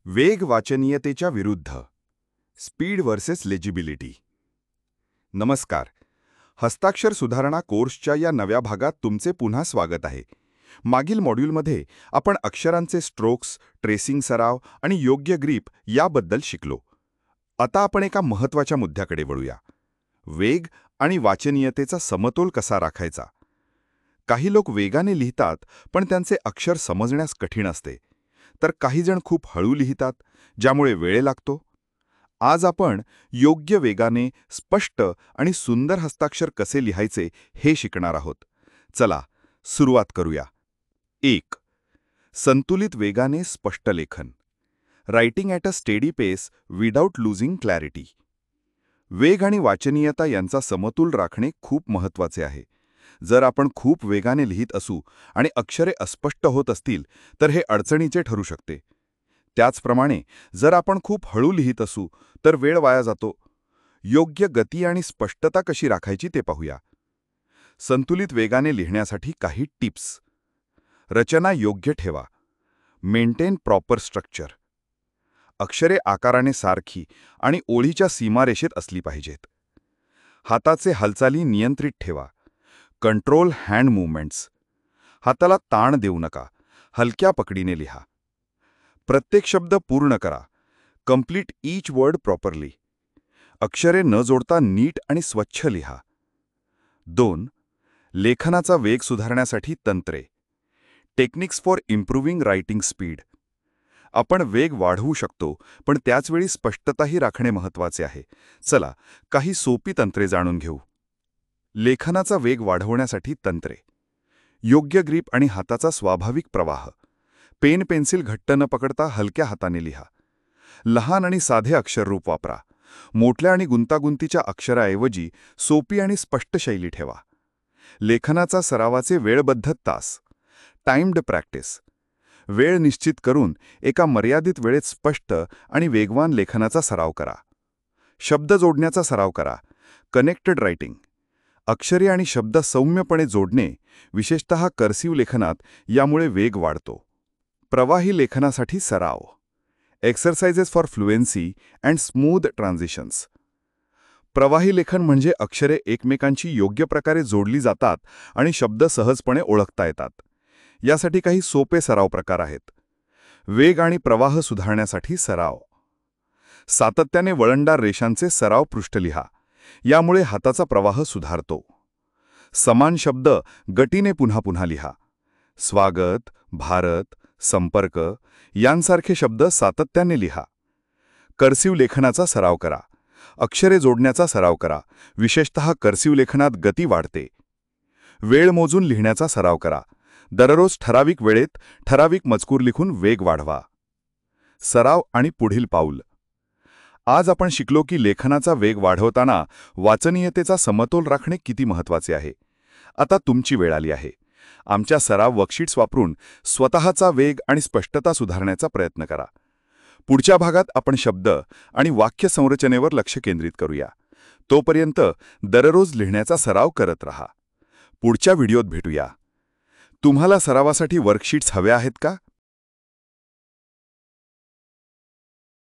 वेग वाचनीयतेच्या विरुद्ध speed versus legibility. नमस्कार. हस्ताक्षर सुधारणा कोर्सच्या या नव्या भागात तुमचे पुन्हा स्वागत आहे. मागील मॉड्यूलमध्ये आपण अक्षरांचे स्ट्रोक्स, ट्रेसिंग सराव आणि योग्य ग्रीप याबद्दल शिकलो. आता आपण एका महत्त्वाच्या मुद्द्याकडे वळूया. वेग आणि वाचनीयतेचा समतोल कसा राखायचा. काही लोक वेगाने लिहितात, पण त्यांचे अक्षर समजण्यास कठीण असते. तर काही जण खूप हळू लिहितात, ज्यामुळे वेळ लागतो. आज आपण योग्य वेगाने स्पष्ट आणि सुंदर हस्ताक्षर कसे लिहायचे हे शिकणार आहोत. चला सुरुवात करूया. 1. संतुलित वेगाने स्पष्ट लेखन. Writing at a steady pace without losing clarity. वेग आणि वाचनीयता यांचा समतोल राखणे खूप महत्त्वाचे आहे. जर आपण खूप वेगाने लिहित असू आणि अक्षरे अस्पष्ट होत असतील तर हे अडचणीचे ठरू शकते. त्याचप्रमाणे जर आपण खूप हळू लिहित असू तर वेळ वाया जातो. योग्य गती आणि स्पष्टता कशी राखायची ते पाहूया. संतुलित वेगाने लिहिण्यासाठी काही टिप्स. रचना योग्य ठेवा. Maintain proper structure. अक्षरे आकाराने सारखी आणि ओळीच्या सीमारेषेत असली पाहिजेत. हाताचे हालचाली नियंत्रित ठेवा. Control hand movements. हाताला ताण देऊ नका. हलक्या पकडीने लिहा. प्रत्येक शब्द पूर्ण करा. Complete each word properly. अक्षरे न जोडता नीट आणि स्वच्छ लिहा. 2. लेखनाचा वेग सुधारण्यासाठी तंत्रे. Techniques for improving writing speed. आपण वेग वाढवू शकतो, पण त्याचवेळी स्पष्टताही राखणे महत्त्वाचे आहे. चला काही सोपी तंत्रे जाणून घेऊ. लेखनाचा वेग वाढवण्यासाठी तंत्रे. योग्य ग्रीप आणि हाताचा स्वाभाविक प्रवाह. पेन पेन्सिल घट्ट न पकडता हलक्या हाताने लिहा. लहान आणि साधे अक्षररूप वापरा. मोठ्या आणि गुंतागुंतीच्या अक्षराऐवजी सोपी आणि स्पष्ट शैली ठेवा. लेखनाचा सरावाचे वेळबद्ध तास. Timed practice. वेळ निश्चित करून एका मर्यादित वेळेत स्पष्ट आणि वेगवान लेखनाचा सराव करा. शब्द जोडण्याचा सराव करा. Connected writing. अक्षरे आणि शब्द सौम्यपणे जोडणे, विशेषतः कर्सिव्ह लेखनात, यामुळे वेग वाढतो. प्रवाही लेखनासाठी सराव. Exercises for fluency and smooth transitions. प्रवाही लेखन म्हणजे अक्षरे एकमेकांशी योग्य प्रकारे जोडली जातात आणि शब्द सहजपणे ओळखता येतात. यासाठी काही सोपे सराव प्रकार आहेत. वेग आणि प्रवाह सुधारण्यासाठी सराव. सातत्याने वळणदार रेषांचे सराव पृष्ठ लिहा. यामुळे हाताचा प्रवाह सुधारतो. समान शब्द गतीने पुन्हा पुन्हा लिहा. स्वागत, भारत, संपर्क यांसारखे शब्द सातत्याने लिहा. कर्सिव्ह लेखनाचा सराव करा. अक्षरे जोडण्याचा सराव करा. विशेषतः कर्सिव्ह लेखनात गती वाढते. वेळ मोजून लिहिण्याचा सराव करा. दररोज ठराविक वेळेत ठराविक मजकूर लिखून वेग वाढवा. सराव आणि पुढील पाऊल. आज आपण शिकलो की लेखनाचा वेग वाढवताना वाचनीयतेचा समतोल राखणे किती महत्त्वाचे आहे. आता तुमची वेळ आली आहे. आमच्या सराव वर्कशीट्स वापरून स्वतःचा वेग आणि स्पष्टता सुधारण्याचा प्रयत्न करा. पुढच्या भागात आपण शब्द आणि वाक्य संरचनेवर लक्ष केंद्रित करूया. तोपर्यंत दररोज लिहिण्याचा सराव करत रहा. पुढच्या व्हिडिओत भेटूया. तुम्हाला सरावासाठी वर्कशीट्स हव्या आहेत का?